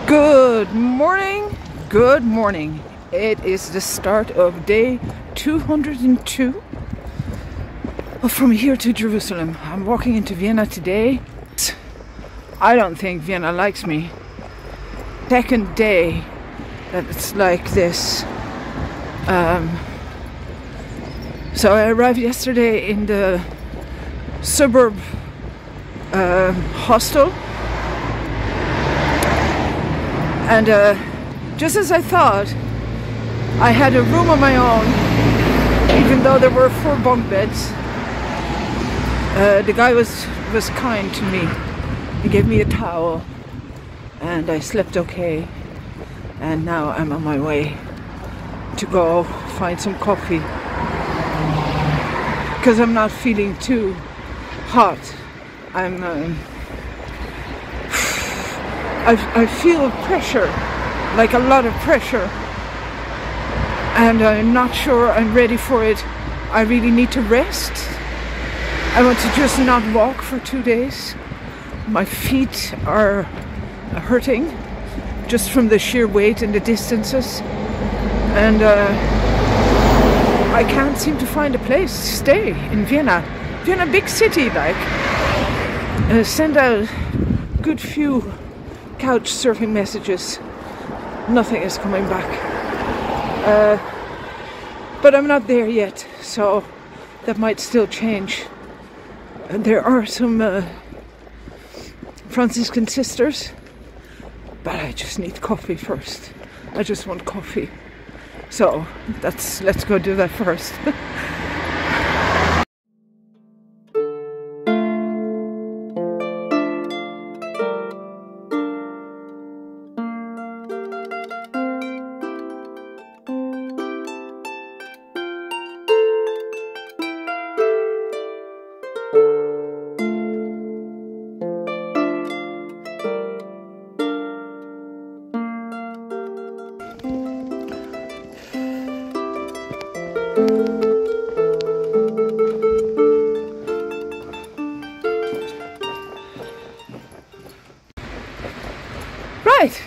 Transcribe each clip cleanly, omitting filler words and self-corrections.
Good morning, good morning. It is the start of day 202 from here to Jerusalem. I'm walking into Vienna today. I don't think Vienna likes me. Second day that it's like this. So I arrived yesterday in the suburb hostel. And just as I thought, I had a room on my own, even though there were 4 bunk beds. The guy was kind to me. He gave me a towel and I slept okay. And now I'm on my way to go find some coffee, because I'm not feeling too hot. I feel pressure, like a lot of pressure, and I'm not sure I'm ready for it. I really need to rest. I want to just not walk for 2 days. My feet are hurting just from the sheer weight and the distances, and I can't seem to find a place to stay in Vienna. Vienna, big city, like. Send out good few couch surfing messages. Nothing is coming back. But I'm not there yet, so that might still change. And there are some Franciscan sisters, but I just need coffee first. I just want coffee. So let's go do that first. Right,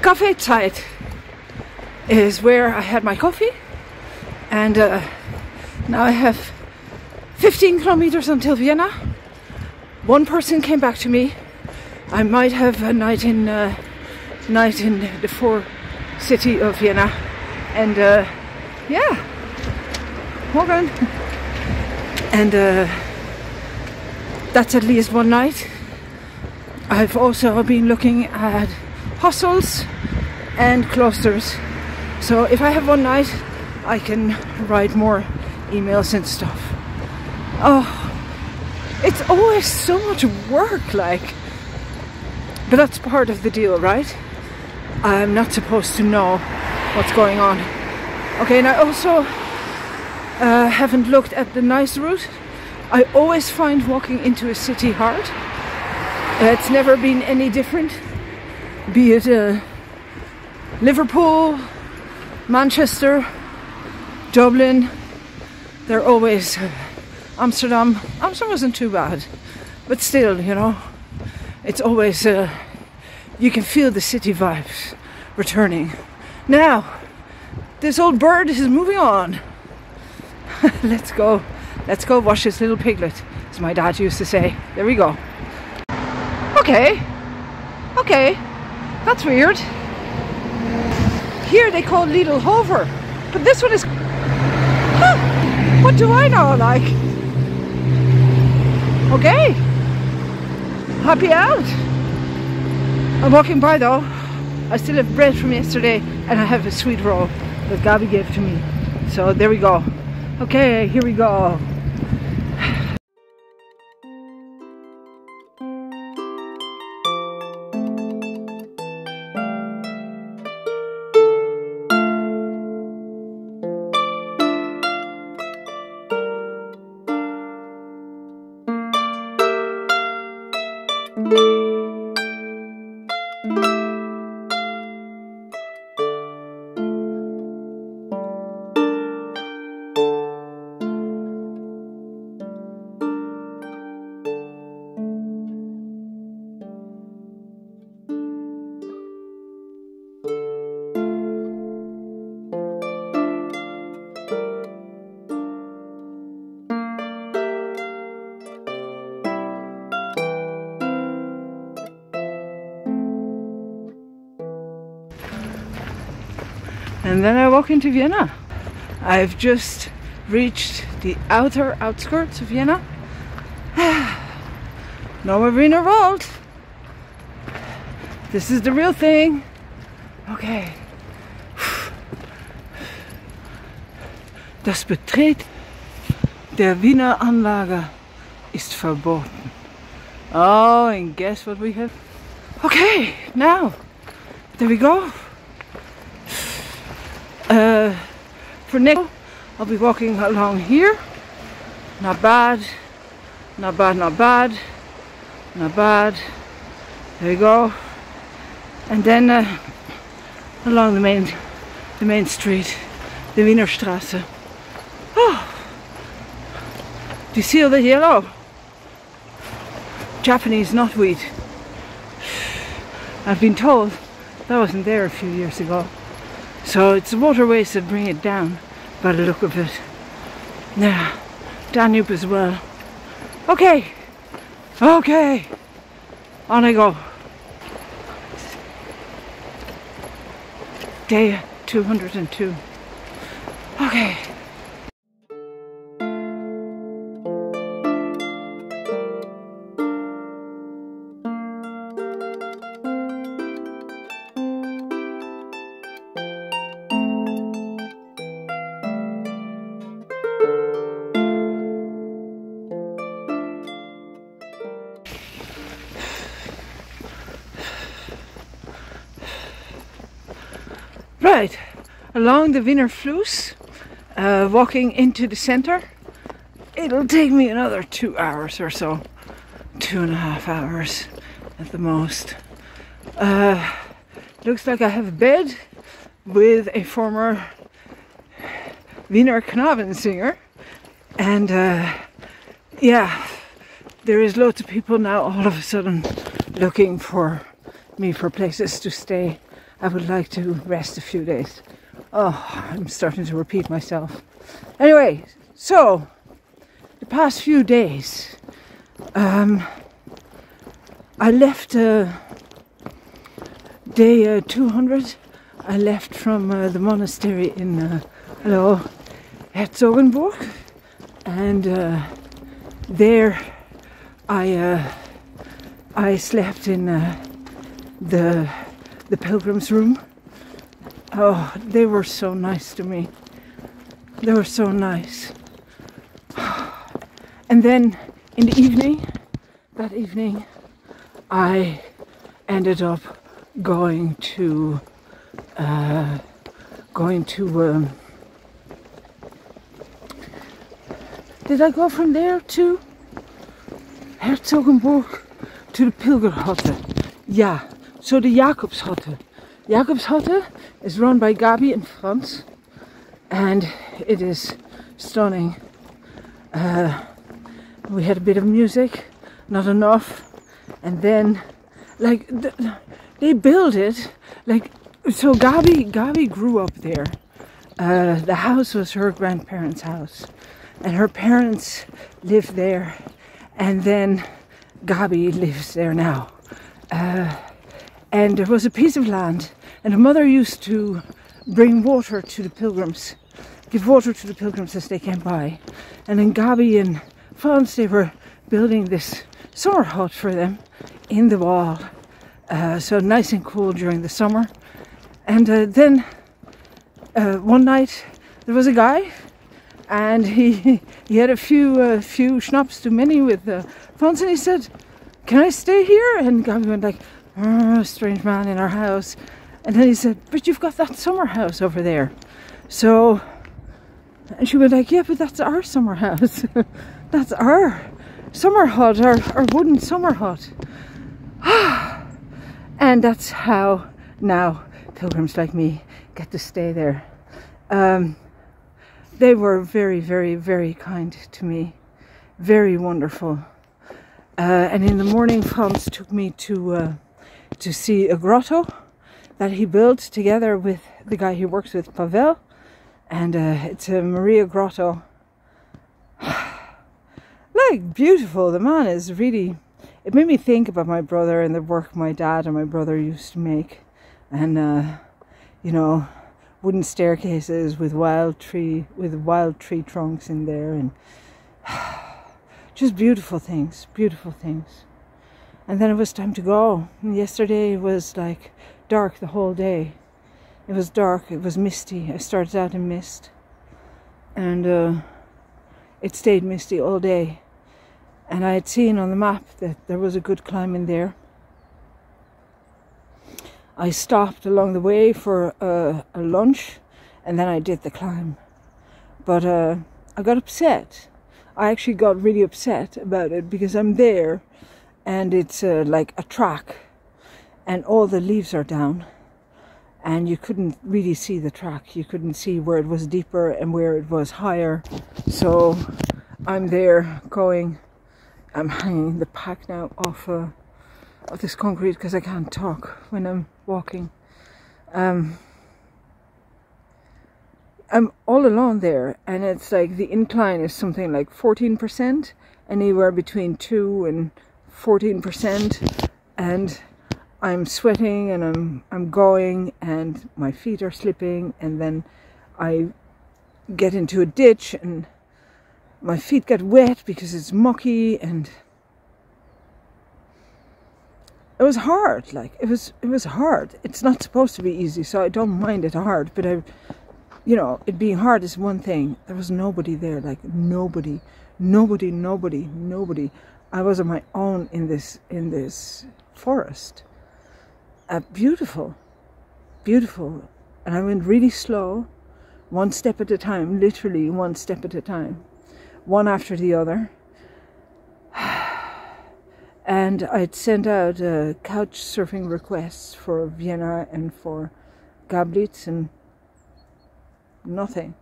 Kaffeezeit is where I had my coffee, and now I have 15 kilometers until Vienna. One person came back to me. I might have a night in the four city of Vienna, and yeah, Morgan, and that's at least one night. I've also been looking at hostels and cloisters, so if I have one night I can write more emails and stuff. Oh, it's always so much work, like, but that's part of the deal, right? I'm not supposed to know what's going on. Okay, and I also haven't looked at the nice route. I always find walking into a city hard. It's never been any different, be it Liverpool, Manchester, Dublin. They're always Amsterdam. Amsterdam wasn't too bad, but still, you know, it's always you can feel the city vibes returning. Now, this old bird is moving on. Let's go wash this little piglet, as my dad used to say. There we go. Okay, that's weird. Here they call Lidl Hover, but this one is, huh, what do I know, like? Okay, happy out. I'm walking by though. I still have bread from yesterday, and I have a sweet roll that Gabby gave to me. So there we go. Okay, here we go. and then I walk into Vienna. I've just reached the outer outskirts of Vienna. No more Wiener Wald. This is the real thing. Okay. Das Betreten der Wiener Anlage ist verboten. Oh, and guess what we have? Okay, now, there we go. For next, I'll be walking along here. Not bad, not bad, not bad, not bad. There we go. And then along the main street, the Wiener Straße. Oh, do you see all the yellow? Japanese knotweed. I've been told that wasn't there a few years ago. So it's the waterways that bring it down by the look of it. Yeah, Danube as well. Okay, okay, on I go. Day 202. Okay. Right, along the Wiener Fluss, walking into the center. It'll take me another 2 hours or so, 2.5 hours at the most. Looks like I have a bed with a former Wiener Knabensinger, and yeah, there is loads of people now all of a sudden looking for me for places to stay. I would like to rest a few days. Oh, I'm starting to repeat myself. Anyway, so the past few days, I left day 200. I left from the monastery in Herzogenburg, and there I slept in the Pilgrim's room. Oh, they were so nice to me. They were so nice. And then in the evening, that evening, I ended up going to did I go from there to Herzogenburg to the Pilgrim Hut? Yeah. So the Jakobshutte. Jakobshutte is run by Gabi and Franz, and it is stunning. We had a bit of music, not enough, and then like they built it like so. Gabi grew up there. The house was her grandparents' house, and her parents lived there, and then Gabi lives there now. And there was a piece of land, and her mother used to bring water to the pilgrims, give water to the pilgrims as they came by. And then Gabi and Franz, they were building this summer hut for them in the wall, so nice and cool during the summer. And then one night there was a guy, and he had a few schnapps too many with Franz, and he said, "Can I stay here?" And Gabi went like, "Oh, strange man in our house." And then he said, "But you've got that summer house over there." So, and she went like, "Yeah, but that's our summer house." That's our summer hut, our wooden summer hut. And that's how now pilgrims like me get to stay there. They were very, very, very kind to me. Very wonderful. And in the morning, Franz took me to see a grotto that he built together with the guy he works with, Pavel. And it's a Maria grotto. Like, beautiful. The man is really... It made me think about my brother and the work my dad and my brother used to make. And, you know, wooden staircases with wild tree trunks in there, and just beautiful things. And then it was time to go. And yesterday was like dark the whole day. It was dark, it was misty. I started out in mist, and it stayed misty all day. And I had seen on the map that there was a good climb in there. I stopped along the way for a lunch, and then I did the climb. But I got upset. I actually got really upset about it, because I'm there and it's like a track and all the leaves are down, and you couldn't really see the track. You couldn't see where it was deeper and where it was higher. So I'm there going, I'm hanging the pack now off of this concrete because I can't talk when I'm walking. I'm all alone there, and it's like the incline is something like 14%, anywhere between 2 and 14%, and I'm sweating and I'm going, and my feet are slipping, and then I get into a ditch and my feet get wet because it's mucky, and it was hard. Like it was hard. It's not supposed to be easy, so I don't mind it hard, but it being hard is one thing. There was nobody there, like nobody. I was on my own in this forest. Beautiful, and I went really slow, one step at a time, literally one step at a time, one after the other. And I'd sent out couch surfing requests for Vienna and for Gablitz, and nothing.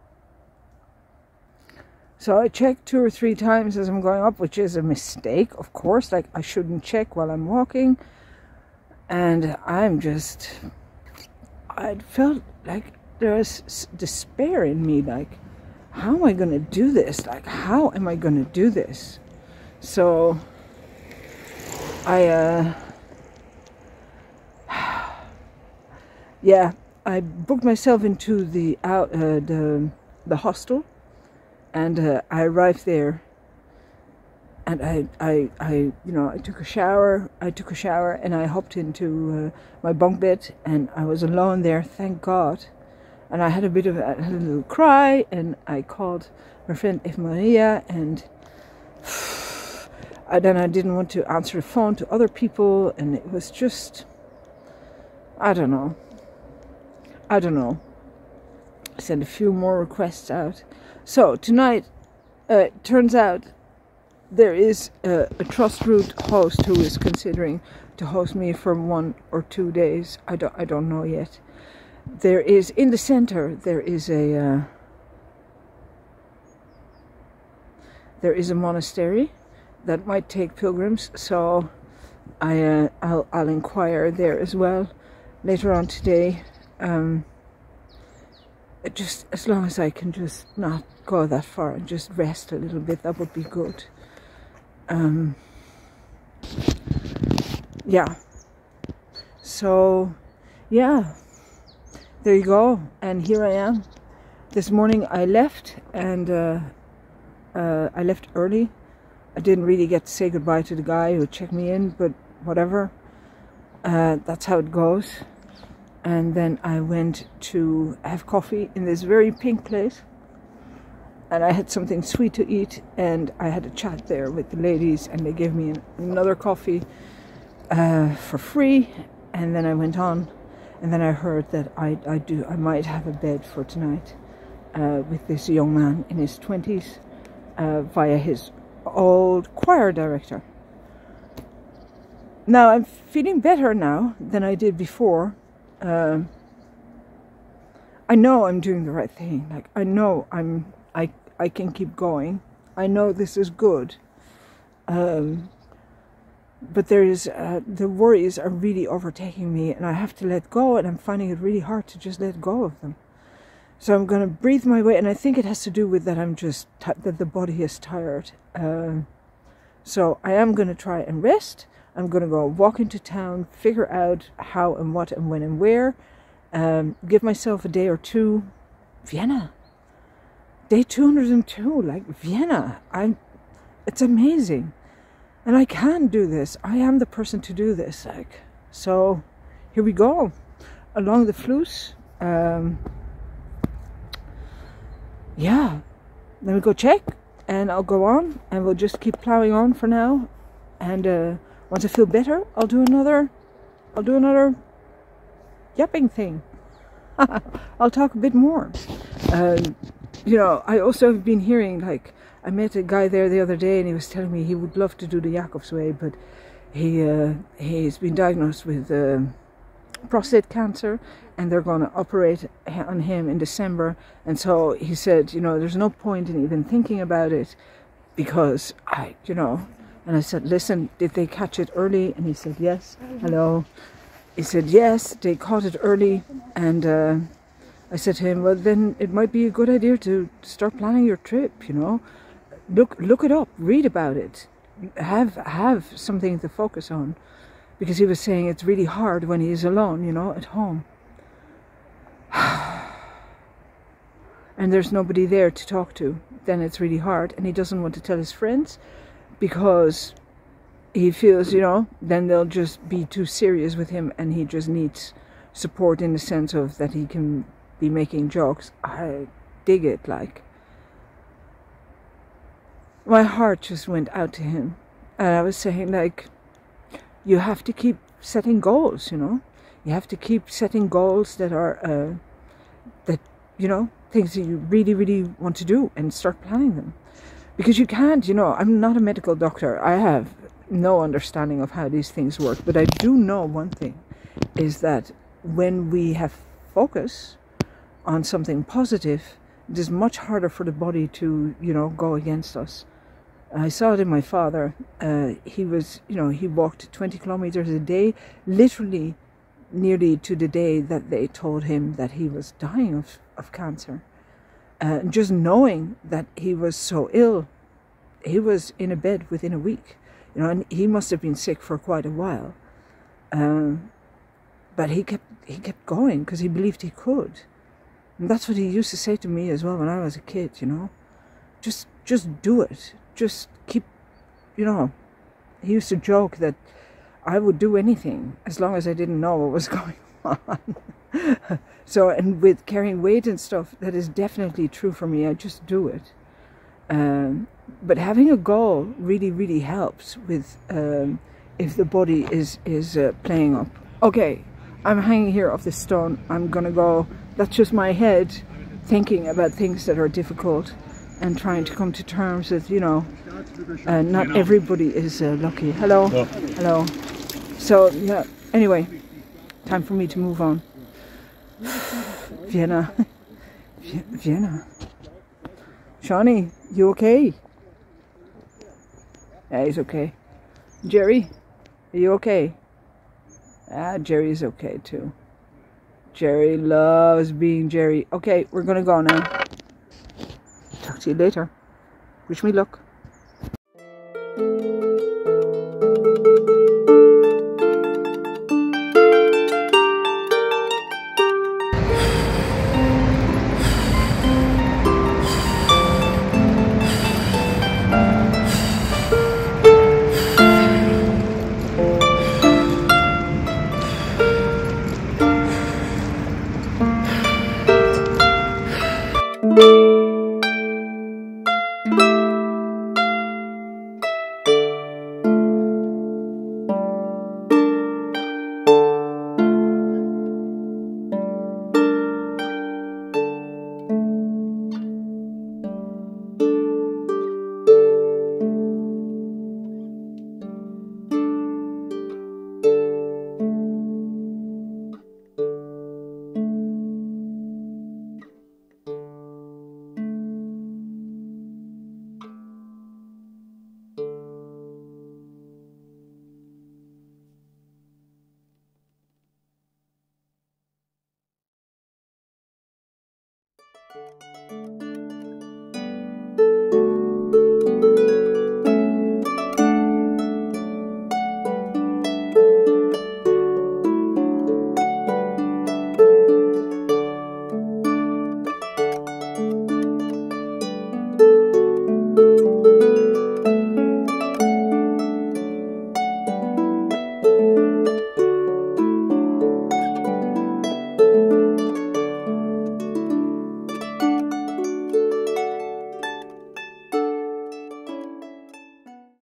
So I checked 2 or 3 times as I'm going up, which is a mistake, of course. Like, I shouldn't check while I'm walking. And I felt like there was despair in me. Like, how am I going to do this? Like, how am I going to do this? So I booked myself into the hostel, and I arrived there, and I took a shower. And I hopped into my bunk bed, and I was alone there, thank God. And I had a little cry, and I called my friend Eva Maria, and then I didn't want to answer the phone to other people, and it was just, I don't know. I sent a few more requests out. So tonight, turns out there is a Trust Route host who is considering to host me for 1 or 2 days. I don't know yet. There is, in the center, there is a monastery that might take pilgrims, so I'll inquire there as well later on today. Just as long as I can just not go that far and just rest a little bit, that would be good. Yeah. So, yeah. There you go. And here I am. This morning I left, and I left early. I didn't really get to say goodbye to the guy who checked me in, but whatever. That's how it goes. And then I went to have coffee in this very pink place. And I had something sweet to eat, and I had a chat there with the ladies, and they gave me another coffee for free. And then I went on, and then I heard that I might have a bed for tonight with this young man in his 20s via his old choir director. Now I'm feeling better now than I did before. I know I'm doing the right thing. Like, I know I can keep going. I know this is good. But there is the worries are really overtaking me, and I have to let go, and I'm finding it really hard to just let go of them. So I'm going to breathe my way, and I think it has to do with that I'm just that the body is tired. So I am going to try and rest. I'm going to go walk into town, figure out how and what and when and where, give myself a day or two. Vienna, day 202, like Vienna. It's amazing, and I can do this. I am the person to do this. Like, so here we go along the Fluss. Yeah, let me go check, and I'll go on, and we'll just keep plowing on for now. And once I feel better, I'll do another yapping thing. I'll talk a bit more. You know, I also have been hearing, like, I met a guy there the other day, and he was telling me he would love to do the Jakob's Way, but he's been diagnosed with prostate cancer, and they're going to operate on him in December. And so he said, you know, there's no point in even thinking about it, because you know. And I said, listen, did they catch it early? And he said, yes. Hello. He said, yes, they caught it early. And I said to him, well, then it might be a good idea to start planning your trip, you know. Look it up, read about it, have something to focus on. Because he was saying it's really hard when he is alone, you know, at home. And there's nobody there to talk to. Then it's really hard. And he doesn't want to tell his friends, because he feels, you know, then they'll just be too serious with him, and he just needs support in the sense of that he can be making jokes. I dig it. Like, my heart just went out to him, and I was saying, like, you have to keep setting goals, you know. You have to keep setting goals that are that, you know, things that you really, really want to do, and start planning them. Because you can't, you know, I'm not a medical doctor. I have no understanding of how these things work. But I do know one thing, is that when we have focus on something positive, it is much harder for the body to, you know, go against us. I saw it in my father. He was, you know, he walked 20 kilometers a day, literally nearly to the day that they told him that he was dying of cancer. Just knowing that he was so ill, he was in a bed within a week, you know, and he must have been sick for quite a while. But he kept going because he believed he could, and that's what he used to say to me as well when I was a kid. You know, just do it. Just keep, you know. He used to joke that I would do anything as long as I didn't know what was going on. So, and with carrying weight and stuff, that is definitely true for me. I just do it. But having a goal really, really helps with if the body is playing up. Okay, I'm hanging here off this stone. I'm gonna go. That's just my head thinking about things that are difficult and trying to come to terms with, you know, not everybody is lucky. Hello, hello. So yeah. Anyway, time for me to move on. Vienna. Vienna. Shawnee, you okay? Yeah, he's okay. Jerry, are you okay? Ah, Jerry's okay too. Jerry loves being Jerry. Okay, we're gonna go now. Talk to you later. Wish me luck.